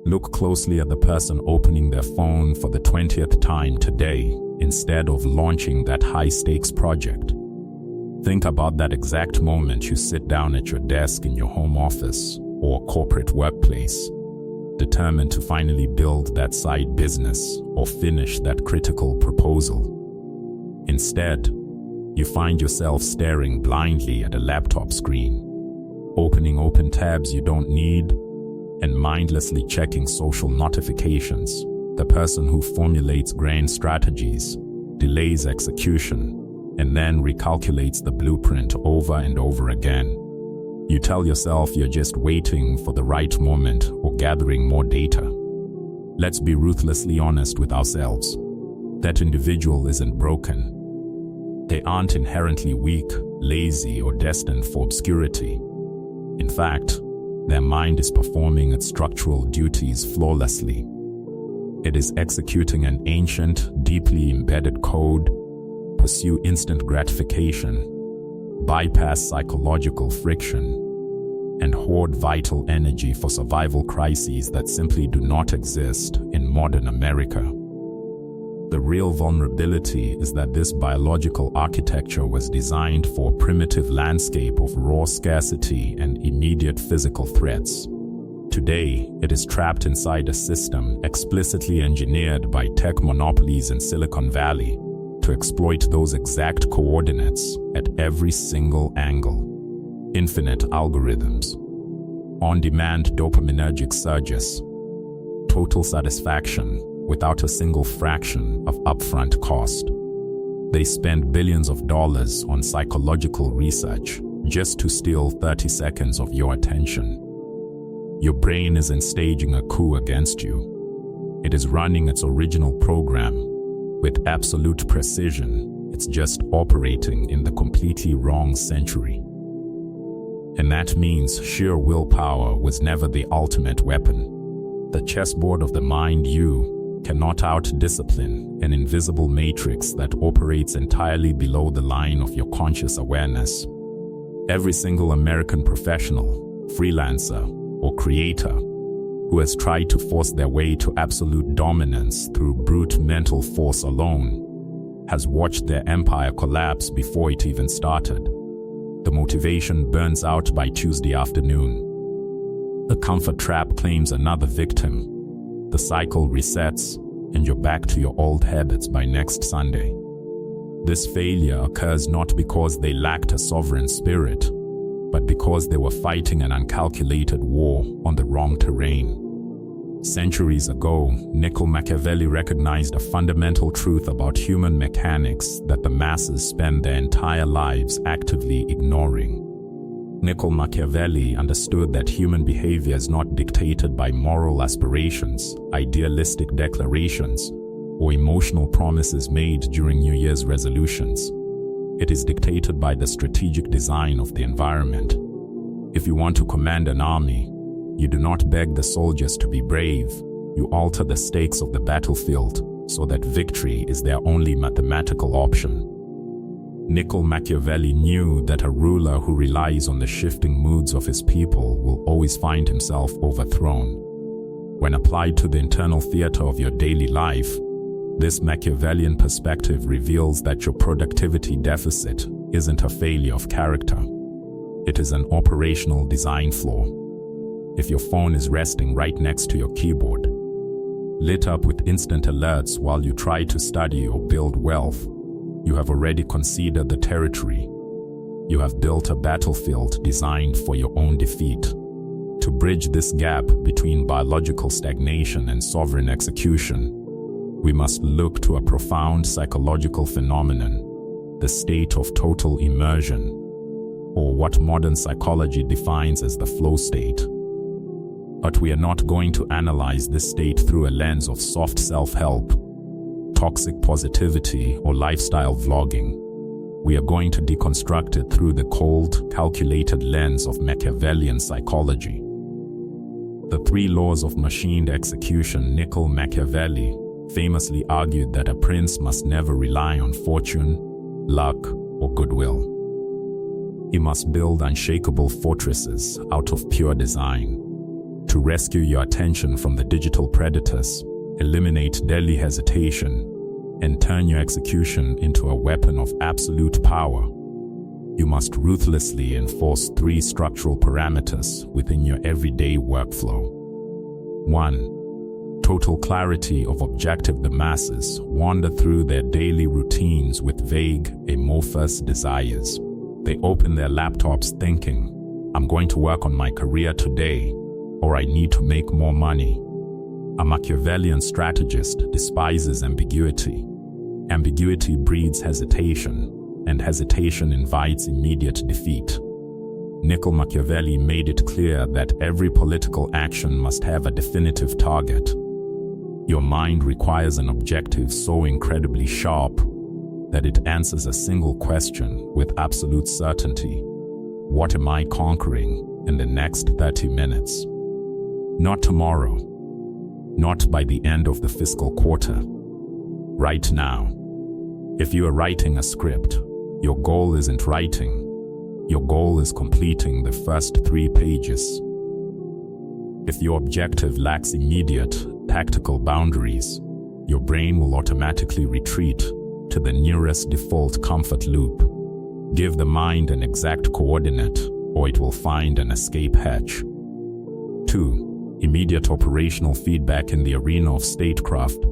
Look closely at the person opening their phone for the 20th time today instead of launching that high-stakes project. Think about that exact moment you sit down at your desk in your home office or corporate workplace, determined to finally build that side business or finish that critical proposal. Instead, you find yourself staring blindly at a laptop screen, opening open tabs you don't need, and mindlessly checking social notifications. The person who formulates grand strategies, delays execution, and then recalculates the blueprint over and over again. You tell yourself you're just waiting for the right moment or gathering more data. Let's be ruthlessly honest with ourselves. That individual isn't broken. They aren't inherently weak, lazy, or destined for obscurity. In fact, their mind is performing its structural duties flawlessly. It is executing an ancient, deeply embedded code: pursue instant gratification, bypass psychological friction, and hoard vital energy for survival crises that simply do not exist in modern America. The real vulnerability is that this biological architecture was designed for a primitive landscape of raw scarcity and immediate physical threats. Today, it is trapped inside a system explicitly engineered by tech monopolies in Silicon Valley to exploit those exact coordinates at every single angle. Infinite algorithms, on-demand dopaminergic surges, total satisfaction without a single fraction of upfront cost. They spend billions of dollars on psychological research just to steal 30 seconds of your attention. Your brain isn't staging a coup against you. It is running its original program with absolute precision. It's just operating in the completely wrong century. And that means sheer willpower was never the ultimate weapon. The chessboard of the mind cannot out-discipline an invisible matrix that operates entirely below the line of your conscious awareness. Every single American professional, freelancer, or creator who has tried to force their way to absolute dominance through brute mental force alone has watched their empire collapse before it even started. The motivation burns out by Tuesday afternoon. The comfort trap claims another victim. The cycle resets, and you're back to your old habits by next Sunday. This failure occurs not because they lacked a sovereign spirit, but because they were fighting an uncalculated war on the wrong terrain. Centuries ago, Machiavelli recognized a fundamental truth about human mechanics that the masses spend their entire lives actively ignoring. Machiavelli understood that human behavior is not dictated by moral aspirations, idealistic declarations, or emotional promises made during New Year's resolutions. It is dictated by the strategic design of the environment. If you want to command an army, you do not beg the soldiers to be brave. You alter the stakes of the battlefield so that victory is their only mathematical option. Machiavelli knew that a ruler who relies on the shifting moods of his people will always find himself overthrown. When applied to the internal theater of your daily life, this Machiavellian perspective reveals that your productivity deficit isn't a failure of character. It is an operational design flaw. If your phone is resting right next to your keyboard, lit up with instant alerts while you try to study or build wealth, you have already conceded the territory. You have built a battlefield designed for your own defeat. To bridge this gap between biological stagnation and sovereign execution, we must look to a profound psychological phenomenon, the state of total immersion, or what modern psychology defines as the flow state. But we are not going to analyze this state through a lens of soft self-help, toxic positivity, or lifestyle vlogging. We are going to deconstruct it through the cold, calculated lens of Machiavellian psychology. The 3 laws of machined execution. Machiavelli famously argued that a prince must never rely on fortune, luck, or goodwill. He must build unshakable fortresses out of pure design. To rescue your attention from the digital predators, eliminate daily hesitation, and turn your execution into a weapon of absolute power, you must ruthlessly enforce 3 structural parameters within your everyday workflow. 1. Total clarity of objective. The masses wander through their daily routines with vague, amorphous desires. They open their laptops thinking, I'm going to work on my career today, or I need to make more money. A Machiavellian strategist despises ambiguity. Ambiguity breeds hesitation, and hesitation invites immediate defeat. Machiavelli made it clear that every political action must have a definitive target. Your mind requires an objective so incredibly sharp that it answers a single question with absolute certainty. What am I conquering in the next 30 minutes? Not tomorrow. Not by the end of the fiscal quarter. Right now. If you are writing a script, your goal isn't writing. Your goal is completing the first 3 pages. If your objective lacks immediate, tactical boundaries, your brain will automatically retreat to the nearest default comfort loop. Give the mind an exact coordinate, or it will find an escape hatch. 2. Immediate operational feedback. In the arena of statecraft,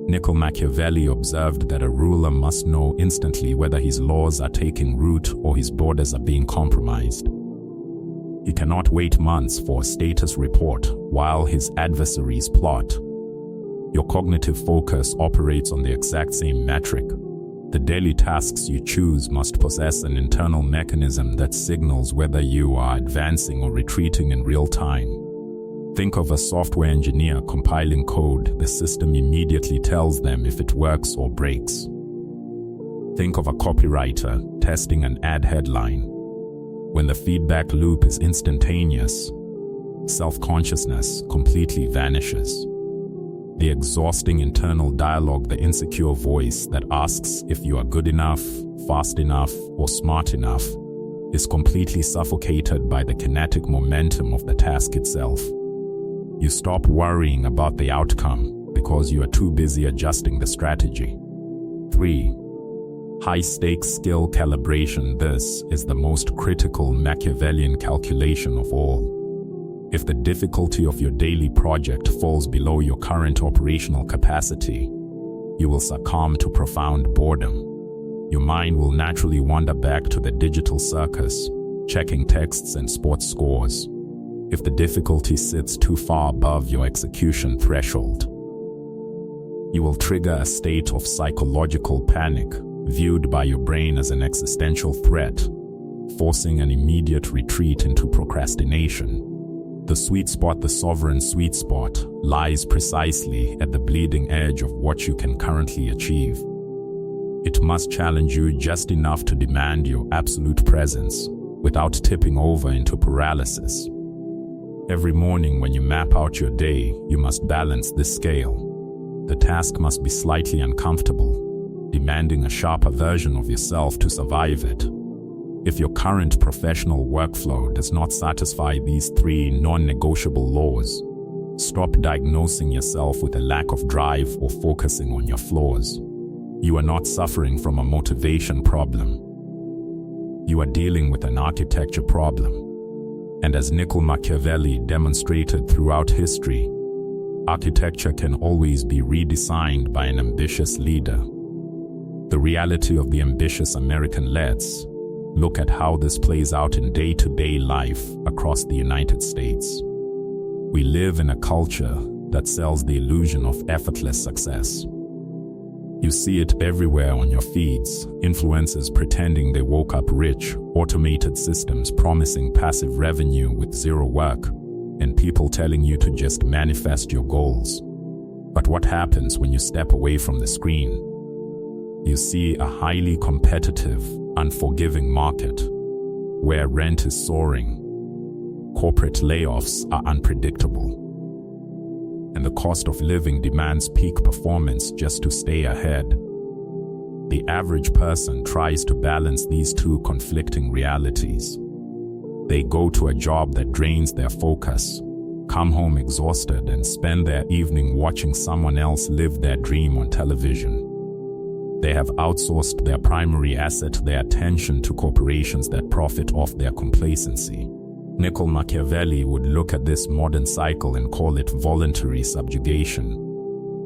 Machiavelli observed that a ruler must know instantly whether his laws are taking root or his borders are being compromised. He cannot wait months for a status report while his adversaries plot. Your cognitive focus operates on the exact same metric. The daily tasks you choose must possess an internal mechanism that signals whether you are advancing or retreating in real time. Think of a software engineer compiling code. The system immediately tells them if it works or breaks. Think of a copywriter testing an ad headline. When the feedback loop is instantaneous, self-consciousness completely vanishes. The exhausting internal dialogue, the insecure voice that asks if you are good enough, fast enough, or smart enough, is completely suffocated by the kinetic momentum of the task itself. You stop worrying about the outcome because you are too busy adjusting the strategy. 3. High-stakes skill calibration. This is the most critical Machiavellian calculation of all. If the difficulty of your daily project falls below your current operational capacity, you will succumb to profound boredom. Your mind will naturally wander back to the digital circus, checking texts and sports scores. If the difficulty sits too far above your execution threshold, you will trigger a state of psychological panic, viewed by your brain as an existential threat, forcing an immediate retreat into procrastination. The sweet spot, the sovereign sweet spot, lies precisely at the bleeding edge of what you can currently achieve. It must challenge you just enough to demand your absolute presence, without tipping over into paralysis. Every morning when you map out your day, you must balance this scale. The task must be slightly uncomfortable, demanding a sharper version of yourself to survive it. If your current professional workflow does not satisfy these 3 non-negotiable laws, stop diagnosing yourself with a lack of drive or focusing on your flaws. You are not suffering from a motivation problem. You are dealing with an architecture problem. And as Machiavelli demonstrated throughout history, architecture can always be redesigned by an ambitious leader. The reality of the ambitious American. Let's look at how this plays out in day-to-day life across the United States. We live in a culture that sells the illusion of effortless success. You see it everywhere on your feeds, influencers pretending they woke up rich, automated systems promising passive revenue with zero work, and people telling you to just manifest your goals. But what happens when you step away from the screen? You see a highly competitive, unforgiving market, where rent is soaring, corporate layoffs are unpredictable, and the cost of living demands peak performance just to stay ahead. The average person tries to balance these 2 conflicting realities. They go to a job that drains their focus, come home exhausted, and spend their evening watching someone else live their dream on television. They have outsourced their primary asset, their attention, to corporations that profit off their complacency. Machiavelli would look at this modern cycle and call it voluntary subjugation.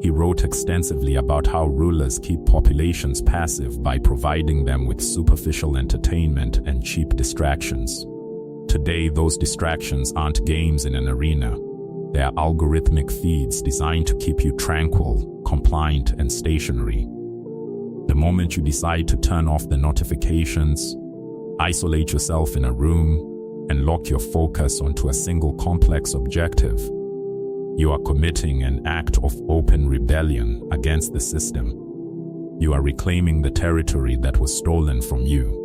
He wrote extensively about how rulers keep populations passive by providing them with superficial entertainment and cheap distractions. Today, those distractions aren't games in an arena. They are algorithmic feeds designed to keep you tranquil, compliant, and stationary. The moment you decide to turn off the notifications, isolate yourself in a room, and lock your focus onto a single complex objective, you are committing an act of open rebellion against the system. You are reclaiming the territory that was stolen from you.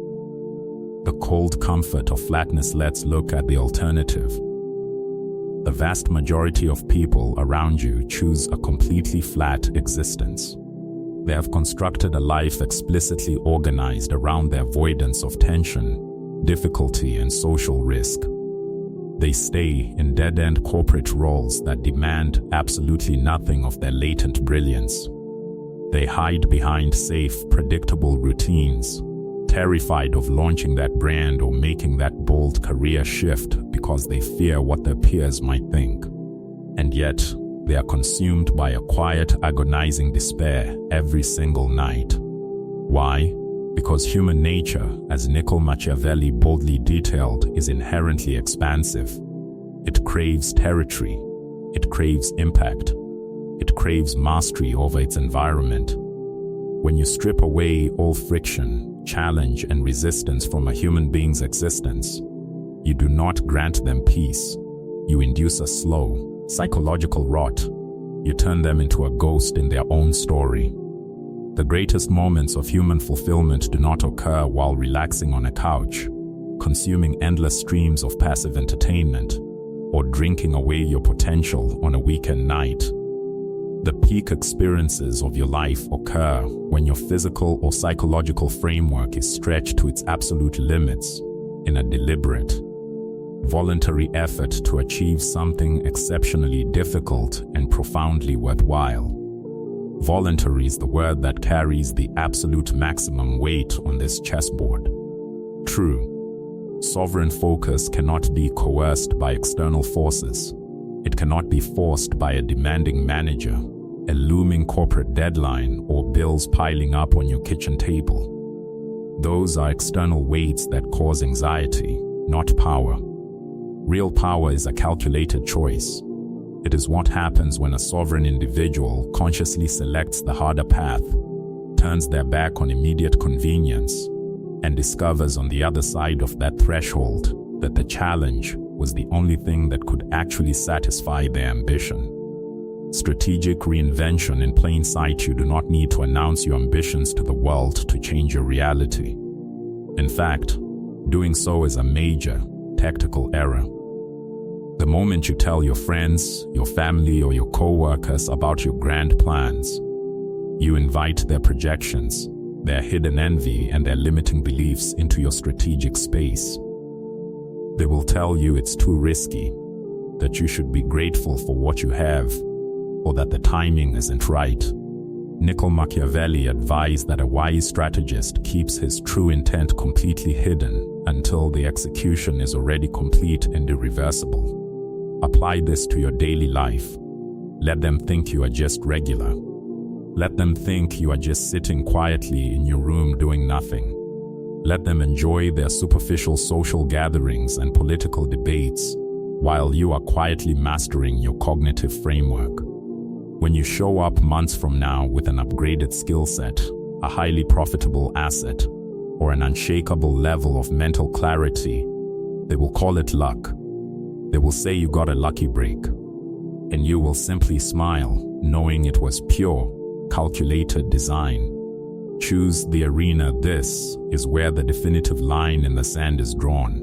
The cold comfort of flatness. Let's look at the alternative. The vast majority of people around you choose a completely flat existence. They have constructed a life explicitly organized around the avoidance of tension, difficulty, and social risk. They stay in dead-end corporate roles that demand absolutely nothing of their latent brilliance. They hide behind safe, predictable routines, terrified of launching that brand or making that bold career shift because they fear what their peers might think. And yet, they are consumed by a quiet, agonizing despair every single night. Why? Because human nature, as Machiavelli boldly detailed, is inherently expansive. It craves territory. It craves impact. It craves mastery over its environment. When you strip away all friction, challenge, and resistance from a human being's existence, you do not grant them peace. You induce a slow, psychological rot. You turn them into a ghost in their own story. The greatest moments of human fulfillment do not occur while relaxing on a couch, consuming endless streams of passive entertainment, or drinking away your potential on a weekend night. The peak experiences of your life occur when your physical or psychological framework is stretched to its absolute limits in a deliberate, voluntary effort to achieve something exceptionally difficult and profoundly worthwhile. Voluntary is the word that carries the absolute maximum weight on this chessboard. True, sovereign focus cannot be coerced by external forces. It cannot be forced by a demanding manager, a looming corporate deadline, or bills piling up on your kitchen table. Those are external weights that cause anxiety, not power. Real power is a calculated choice. It is what happens when a sovereign individual consciously selects the harder path, turns their back on immediate convenience, and discovers on the other side of that threshold that the challenge was the only thing that could actually satisfy their ambition. Strategic reinvention in plain sight. You do not need to announce your ambitions to the world to change your reality. In fact, doing so is a major, tactical error. The moment you tell your friends, your family, or your co-workers about your grand plans, you invite their projections, their hidden envy, and their limiting beliefs into your strategic space. They will tell you it's too risky, that you should be grateful for what you have, or that the timing isn't right. Machiavelli advised that a wise strategist keeps his true intent completely hidden until the execution is already complete and irreversible. Apply this to your daily life. Let them think you are just regular. Let them think you are just sitting quietly in your room doing nothing. Let them enjoy their superficial social gatherings and political debates while you are quietly mastering your cognitive framework. When you show up months from now with an upgraded skill set, a highly profitable asset, or an unshakable level of mental clarity, they will call it luck. They will say you got a lucky break, and you will simply smile, knowing it was pure, calculated design. Choose the arena. This is where the definitive line in the sand is drawn.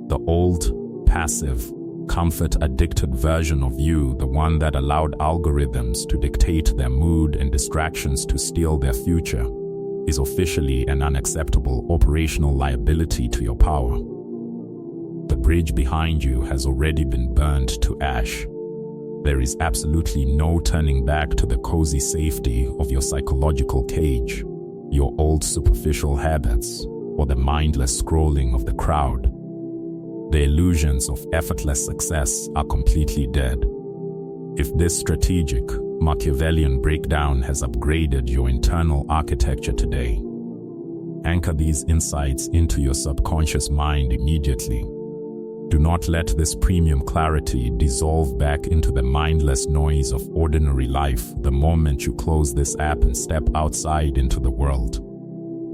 The old, passive, comfort-addicted version of you, the one that allowed algorithms to dictate their mood and distractions to steal their future, is officially an unacceptable operational liability to your power. The bridge behind you has already been burned to ash. There is absolutely no turning back to the cozy safety of your psychological cage, your old superficial habits, or the mindless scrolling of the crowd. The illusions of effortless success are completely dead. If this strategic, Machiavellian breakdown has upgraded your internal architecture today, anchor these insights into your subconscious mind immediately. Do not let this premium clarity dissolve back into the mindless noise of ordinary life the moment you close this app and step outside into the world.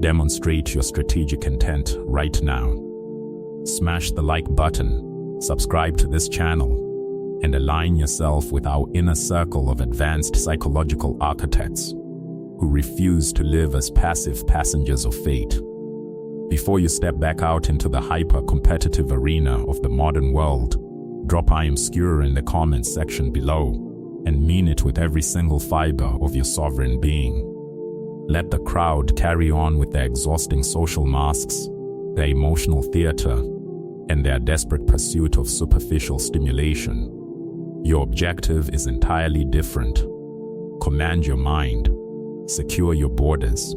Demonstrate your strategic intent right now. Smash the like button, subscribe to this channel, and align yourself with our inner circle of advanced psychological architects who refuse to live as passive passengers of fate. Before you step back out into the hyper-competitive arena of the modern world, drop "I am secure" in the comments section below, and mean it with every single fiber of your sovereign being. Let the crowd carry on with their exhausting social masks, their emotional theater, and their desperate pursuit of superficial stimulation. Your objective is entirely different. Command your mind, secure your borders,